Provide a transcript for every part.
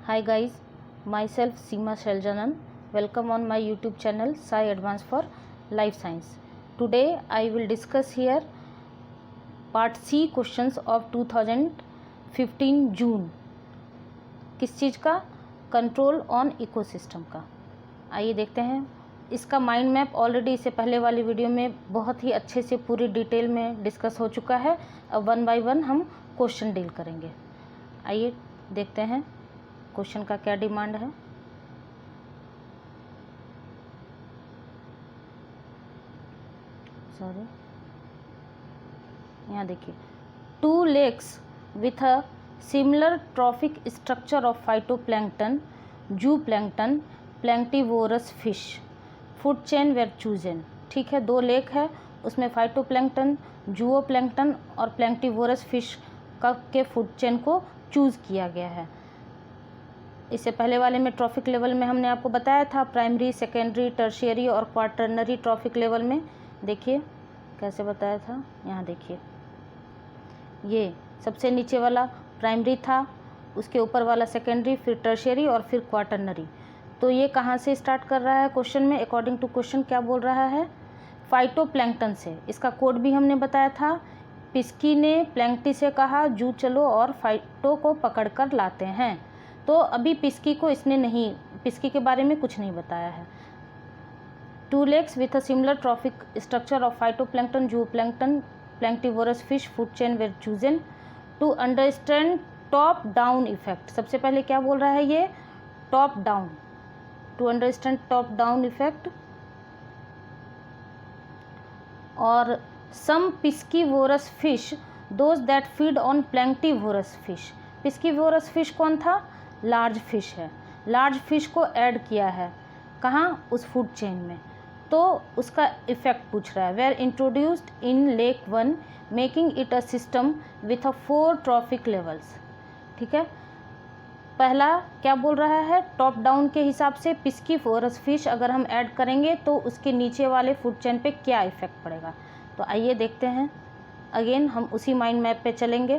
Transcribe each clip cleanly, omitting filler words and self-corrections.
Hi guys, myself Seema Sheljanan. Welcome on my YouTube channel Sai Advanced for Life Science. Today I will discuss here part C questions of 2015 जून. किस चीज़ का? Control on ecosystem का. आइए देखते हैं. इसका mind map already इससे पहले वाली वीडियो में बहुत ही अच्छे से पूरी डिटेल में डिस्कस हो चुका है. अब 1 बाय 1 हम क्वेश्चन डील करेंगे. आइए देखते हैं क्वेश्चन का क्या डिमांड है. सॉरी, यहाँ देखिए. 2 legs with a similar trophic structure of phytoplankton, zooplankton, planktivorous fish, food chain were chosen. ठीक है, 2 लेग है, उसमें फाइटोप्लैंक्टन, जूओप्लैंक्टन और प्लैंक्टिवोरस फिश का के फूड चेन को चूज़ किया गया है. इससे पहले वाले में ट्रॉफिक लेवल में हमने आपको बताया था प्राइमरी, सेकेंडरी, टर्शियरी और क्वार्टरनरी ट्रॉफिक लेवल में. देखिए कैसे बताया था. यहाँ देखिए, ये सबसे नीचे वाला प्राइमरी था, उसके ऊपर वाला सेकेंडरी, फिर टर्शियरी और फिर क्वार्टरनरी. तो ये कहाँ से स्टार्ट कर रहा है क्वेश्चन में? अकॉर्डिंग टू क्वेश्चन क्या बोल रहा है? फाइटोप्लैंक्टन से. इसका कोड भी हमने बताया था. पिस्की ने प्लैंक्टी से कहा जू चलो और फाइटो को पकड़ कर लाते हैं. तो अभी पिस्की को इसने नहीं, पिस्की के बारे में कुछ नहीं बताया है. 2 legs with a similar trophic structure of phytoplankton, zooplankton, planktivorous fish food chain were chosen to understand top down effect. सबसे पहले क्या बोल रहा है ये? Top down. To understand top down effect. और some piscivorous fish those that feed on planktivorous fish. piscivorous fish कौन था? लार्ज फिश है. लार्ज फिश को ऐड किया है कहाँ? उस फूड चेन में. तो उसका इफेक्ट पूछ रहा है. Were introduced in lake 1 making it a system with a 4 trophic levels. ठीक है, पहला क्या बोल रहा है? टॉप डाउन के हिसाब से पिस्कीफोरस फिश अगर हम ऐड करेंगे तो उसके नीचे वाले फूड चेन पे क्या इफेक्ट पड़ेगा. तो आइए देखते हैं. अगेन हम उसी माइंड मैप पे चलेंगे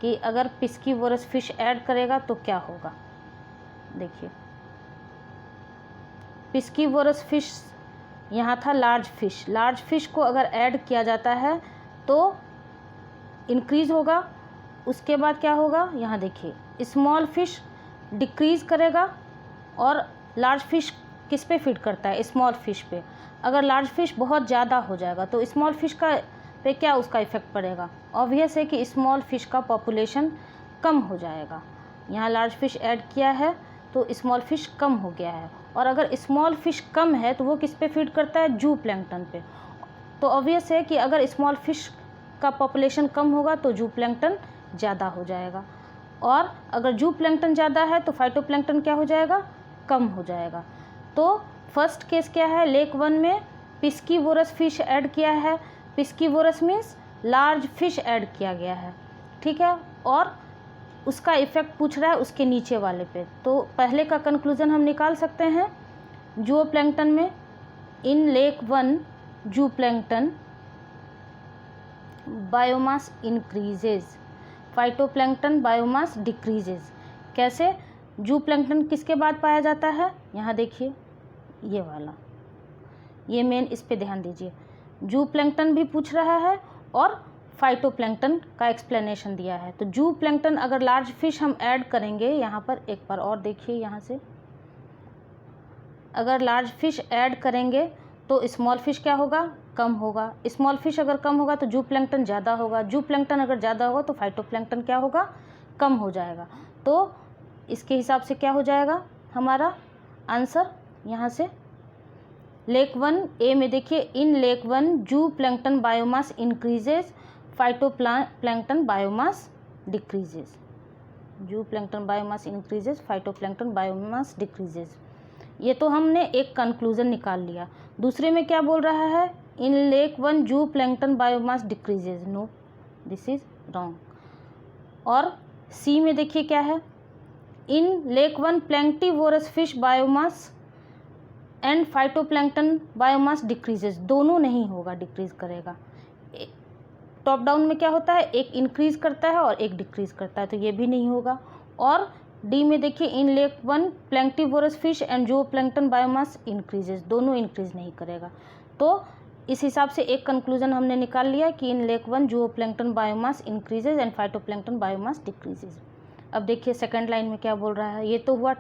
कि अगर पिस्कीफोरस फिश ऐड करेगा तो क्या होगा. देखिए, पिस्कीफोरस फिश यहाँ था लार्ज फिश. लार्ज फिश को अगर ऐड किया जाता है तो इंक्रीज होगा. उसके बाद क्या होगा? यहाँ देखिए, स्मॉल फिश डिक्रीज करेगा. और लार्ज फिश किस पे फीड करता है? स्मॉल फिश पे. अगर लार्ज फिश बहुत ज़्यादा हो जाएगा तो स्मॉल फिश का पे क्या उसका इफेक्ट पड़ेगा? ऑब्वियस है कि स्मॉल फिश का पॉपुलेशन कम हो जाएगा. यहाँ लार्ज फिश ऐड किया है तो स्मॉल फिश कम हो गया है. और अगर स्मॉल फिश कम है तो वो किस पे फीड करता है? जू प्लैंक्टन पे. तो ऑब्वियस है कि अगर स्मॉल फिश का पॉपुलेशन कम होगा तो जू प्लैंक्टन ज़्यादा हो जाएगा. और अगर जू प्लैंक्टन ज़्यादा है तो फाइटोप्लैंक्टन क्या हो जाएगा? कम हो जाएगा. तो फर्स्ट केस क्या है? लेक 1 में पिस्कीवोरस फिश ऐड किया है. पिस्कीवोरस मीन्स लार्ज फिश ऐड किया गया है. ठीक है, और उसका इफेक्ट पूछ रहा है उसके नीचे वाले पे. तो पहले का कंक्लूजन हम निकाल सकते हैं. जूप्लैंक्टन में in lake 1 zooplankton biomass increases, phytoplankton biomass decreases. कैसे? जूप्लैंक्टन किसके बाद पाया जाता है? यहाँ देखिए, ये वाला, ये मेन, इस पे ध्यान दीजिए. जूप्लैंक्टन भी पूछ रहा है और फाइटोप्लैंक्टन का एक्सप्लेनेशन दिया है. तो जूप्लैंक्टन अगर लार्ज फिश हम ऐड करेंगे, यहाँ पर एक बार और देखिए, यहाँ से अगर लार्ज फिश ऐड करेंगे तो स्मॉल फिश क्या होगा? कम होगा. स्मॉल फिश अगर कम होगा तो जूप्लैंक्टन ज़्यादा होगा. जूप्लैंक्टन अगर ज़्यादा होगा तो फाइटोप्लैंक्टन क्या होगा? कम हो जाएगा. तो इसके हिसाब से क्या हो जाएगा हमारा आंसर? यहाँ से लेक 1 ए में देखिए, in lake 1 zooplankton biomass increases, phytoplankton biomass decreases. Zooplankton biomass increases, phytoplankton biomass decreases. ये तो हमने एक कंक्लूजन निकाल लिया. दूसरे में क्या बोल रहा है? In lake 1 zooplankton biomass decreases. No, this is wrong. और सी में देखिए क्या है? In lake 1 planktivorous fish biomass and phytoplankton biomass decreases. दोनों नहीं होगा, डिक्रीज करेगा. टॉप डाउन में क्या होता है? एक इंक्रीज करता है और एक डिक्रीज करता है, तो ये भी नहीं होगा. और डी में देखिए in lake 1 planktivorous fish and जो प्लैंक्टन बायोमास इंक्रीजेज, दोनों इंक्रीज नहीं करेगा। तो इस हिसाब से एक कंक्लूजन हमने निकाल लिया कि इन लेक 1 जो plankton biomass increases and phytoplankton biomass decreases. अब देखिए सेकंड लाइन में क्या बोल रहा है, ये तो हुआ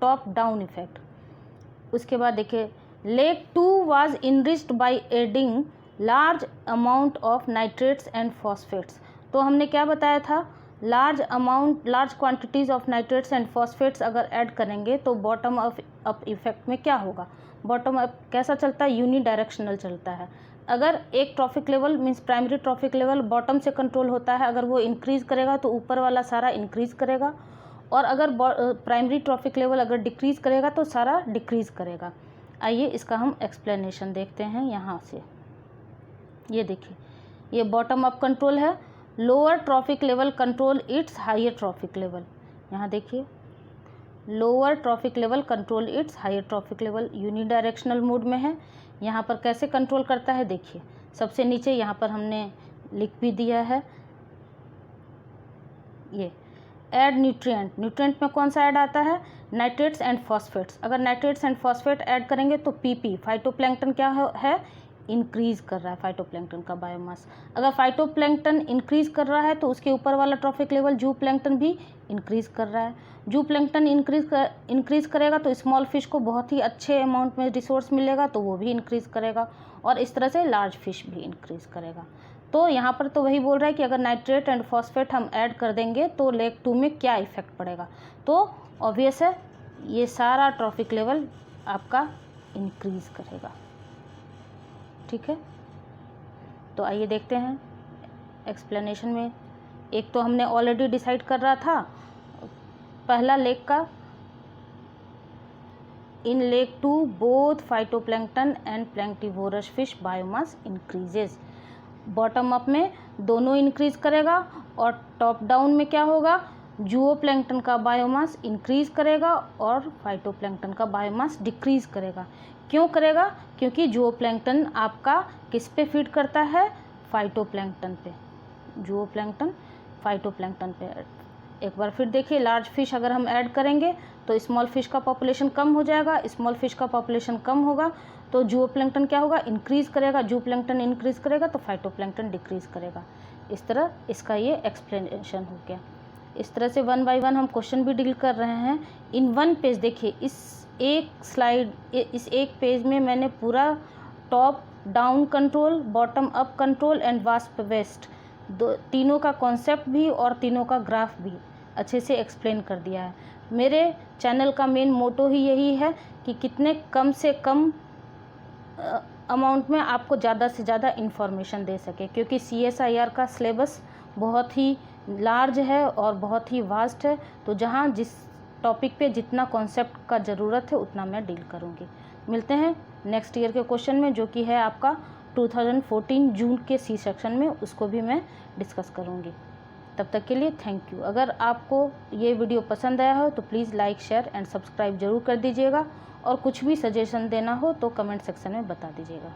टॉप डाउन इफेक्ट। उसके बाद देखिए lake 2 was enriched by adding large amount of nitrates and phosphates. तो हमने क्या बताया था, large quantities of nitrates and phosphates अगर ऐड करेंगे तो बॉटम अप इफेक्ट में क्या होगा, बॉटम अप कैसा चलता है, यूनी डायरेक्शनल चलता है। अगर एक trophic level means primary trophic level bottom से कंट्रोल होता है, अगर वो इंक्रीज़ करेगा तो ऊपर वाला सारा इंक्रीज़ करेगा, और अगर प्राइमरी ट्रॉफिक लेवल अगर डिक्रीज़ करेगा तो सारा डिक्रीज़ करेगा। आइए इसका हम एक्सप्लेनेशन देखते हैं यहाँ से। ये देखिए ये बॉटम अप कंट्रोल है, lower trophic level control its higher trophic level. यहाँ देखिए lower trophic level control its higher trophic level, unidirectional mode में है। यहाँ पर कैसे कंट्रोल करता है देखिए, सबसे नीचे यहाँ पर हमने लिख भी दिया है, ये ऐड न्यूट्रिएंट, न्यूट्रिएंट में कौन सा ऐड आता है, नाइट्रेट्स एंड फॉस्फेट्स। अगर नाइट्रेट्स एंड फॉस्फेट ऐड करेंगे तो पीपी फाइटोप्लैंक्टन क्या है, इंक्रीज कर रहा है फाइटोप्लैंक्टन का बायोमास। अगर फाइटोप्लैंक्टन इंक्रीज कर रहा है तो उसके ऊपर वाला ट्रॉफिक लेवल जू प्लैंक्टन भी इंक्रीज कर रहा है। जू प्लैंक्टन इंक्रीज करेगा तो स्मॉल फिश को बहुत ही अच्छे अमाउंट में रिसोर्स मिलेगा तो वो भी इंक्रीज करेगा, और इस तरह से लार्ज फिश भी इंक्रीज करेगा। तो यहाँ पर तो वही बोल रहा है कि अगर नाइट्रेट एंड फॉस्फेट हम ऐड कर देंगे तो लेक 2 में क्या इफेक्ट पड़ेगा, तो ऑब्वियस है ये सारा ट्रॉफिक लेवल आपका इंक्रीज करेगा। ठीक है, तो आइए देखते हैं एक्सप्लेनेशन में। एक तो हमने ऑलरेडी डिसाइड कर रहा था पहला लेक का, in lake 2 both phytoplankton and planktivorous fish biomass increases. Bottom up में दोनों इंक्रीज करेगा, और टॉप डाउन में क्या होगा, जूओप्लैंक्टन का बायोमास इंक्रीज करेगा और फाइटोप्लैंक्टन का बायोमास डिक्रीज करेगा। क्यों करेगा, क्योंकि जूओप्लैंक्टन आपका किस पे फीड करता है, फाइटोप्लैंक्टन पे, जूओप्लैंक्टन फाइटोप्लैंक्टन पे। एक बार फिर देखिए लार्ज फिश अगर हम ऐड करेंगे तो स्मॉल फिश का पॉपुलेशन कम हो जाएगा, स्मॉल फिश का पॉपुलेशन कम होगा तो जूओप्लैंक्टन क्या होगा, इंक्रीज करेगा, जूप्लैंक्टन इंक्रीज करेगा तो फाइटोप्लैंक्टन डिक्रीज करेगा। इस तरह इसका ये एक्सप्लेनेशन हो गया। इस तरह से 1 बाय 1 हम क्वेश्चन भी डील कर रहे हैं इन वन पेज। देखिए इस एक पेज में मैंने पूरा top down control, bottom up control and wasp waist तीनों का कॉन्सेप्ट भी और तीनों का ग्राफ भी अच्छे से एक्सप्लेन कर दिया है। मेरे चैनल का मेन मोटो ही यही है कि कितने कम से कम अमाउंट में आपको ज़्यादा से ज़्यादा इन्फॉर्मेशन दे सके, क्योंकि CSIR का सिलेबस बहुत ही लार्ज है और बहुत ही वास्ट है। तो जहाँ जिस टॉपिक पे जितना कॉन्सेप्ट का ज़रूरत है उतना मैं डील करूँगी। मिलते हैं नेक्स्ट ईयर के क्वेश्चन में जो कि है आपका 2014 जून के C सेक्शन में, उसको भी मैं डिस्कस करूँगी। तब तक के लिए थैंक यू। अगर आपको ये वीडियो पसंद आया हो तो please like, share and subscribe ज़रूर कर दीजिएगा, और कुछ भी सजेशन देना हो तो कमेंट सेक्शन में बता दीजिएगा।